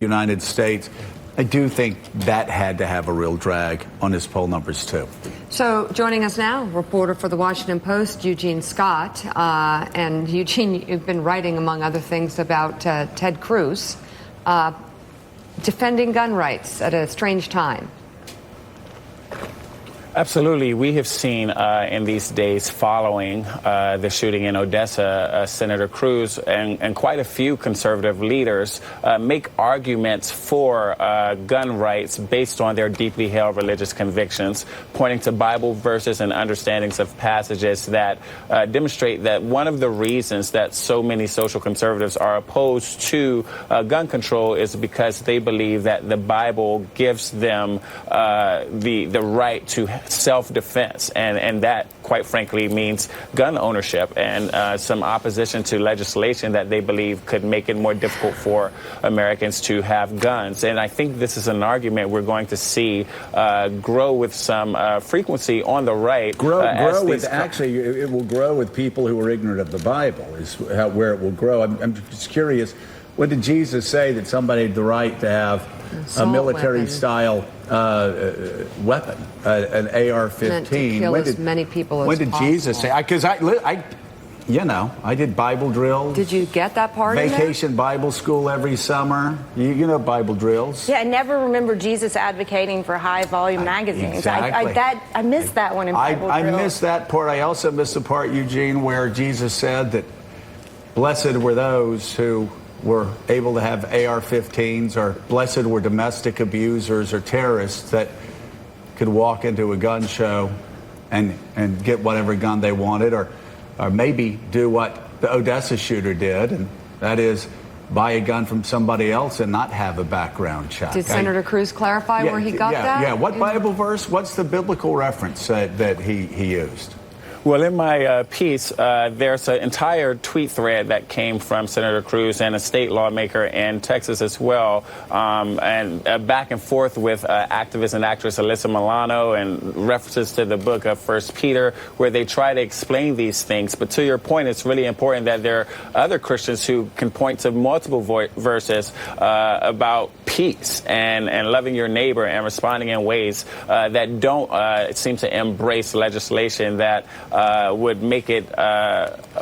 United States, I do think that had to have a real drag on his poll numbers, too. So joining us now, reporter for the Washington Post, Eugene Scott. And Eugene, you've been writing, among other things, about Ted Cruz defending gun rights at a strange time. Absolutely. We have seen in these days following the shooting in Odessa, Senator Cruz and quite a few conservative leaders make arguments for gun rights based on their deeply held religious convictions, pointing to Bible verses and understandings of passages that demonstrate that one of the reasons that so many social conservatives are opposed to gun control is because they believe that the Bible gives them the right to self-defense, and that, quite frankly, means gun ownership and some opposition to legislation that they believe could make it more difficult for Americans to have guns. And I think this is an argument we're going to see grow with some frequency on the right. Actually, it will grow with people who are ignorant of the Bible, is where it will grow. I'm just curious, when did Jesus say that somebody had the right to have a military-style weapon, an AR-15? To kill as many people as When did possible. Jesus say? Because I did Bible drills. Did you get that part in there? Vacation Bible school every summer. You know Bible drills. Yeah, I never remember Jesus advocating for high-volume magazines. Exactly. I missed that one in Bible drills. I missed that part. I also missed the part, Eugene, where Jesus said that blessed were those who were able to have AR-15s, or blessed were domestic abusers or terrorists that could walk into a gun show and get whatever gun they wanted, or maybe do what the Odessa shooter did, and that is buy a gun from somebody else and not have a background check. Did Senator Cruz clarify where he got that? Yeah, what Bible verse, what's the biblical reference that he used? Well, in my piece, there's an entire tweet thread that came from Senator Cruz and a state lawmaker in Texas as well, and back and forth with activist and actress Alyssa Milano, and references to the book of 1 Peter, where they try to explain these things. But to your point, it's really important that there are other Christians who can point to multiple verses about peace and loving your neighbor and responding in ways that don't seem to embrace legislation that would make it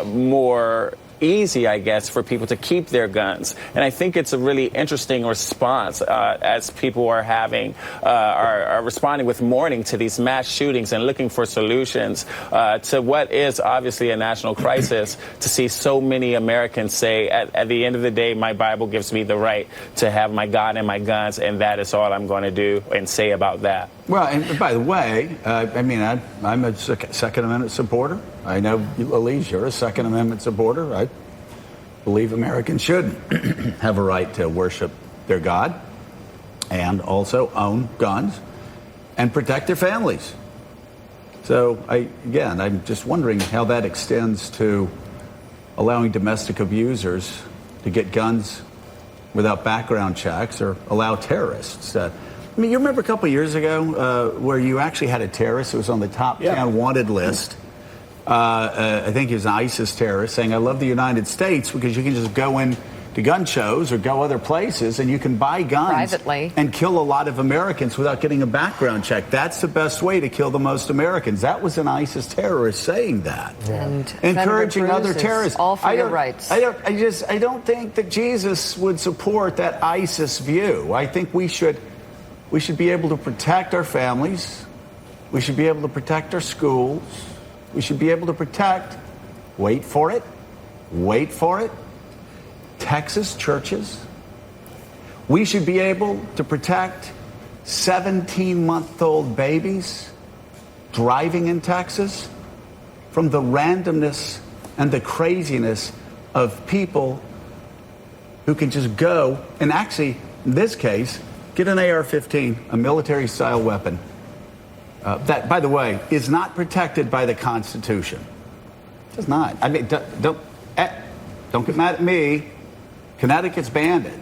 more easy, I guess, for people to keep their guns. And I think it's a really interesting response as people are are responding with mourning to these mass shootings and looking for solutions to what is obviously a national crisis, to see so many Americans say, at the end of the day, my Bible gives me the right to have my God and my guns, and that is all I'm going to do and say about that. Well, and by the way, I'm a Second Amendment supporter. I know, Elise, you're a Second Amendment supporter. I believe Americans should have a right to worship their God and also own guns and protect their families. So, I'm just wondering how that extends to allowing domestic abusers to get guns without background checks, or allow terrorists. You remember a couple of years ago where you actually had a terrorist who was on the top 10 wanted list. I think he was an ISIS terrorist, saying, I love the United States because you can just go in to gun shows or go other places and you can buy guns privately and kill a lot of Americans without getting a background check. That's the best way to kill the most Americans. That was an ISIS terrorist saying that. And encouraging other terrorists. All for your rights. I don't think that Jesus would support that ISIS view. I think we should be able to protect our families. We should be able to protect our schools. We should be able to protect, wait for it, Texas churches. We should be able to protect 17-month-old babies driving in Texas from the randomness and the craziness of people who can just go and actually, in this case, get an AR-15, a military-style weapon, that, by the way, is not protected by the Constitution. It's not. I mean, don't get mad at me. Connecticut's banned it.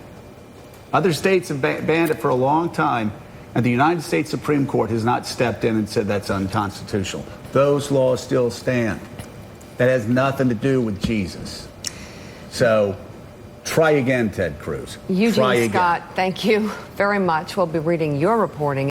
Other states have banned it for a long time, and the United States Supreme Court has not stepped in and said that's unconstitutional. Those laws still stand. That has nothing to do with Jesus. So Try again, Ted Cruz. Try Eugene again. Scott, thank you very much. We'll be reading your reporting.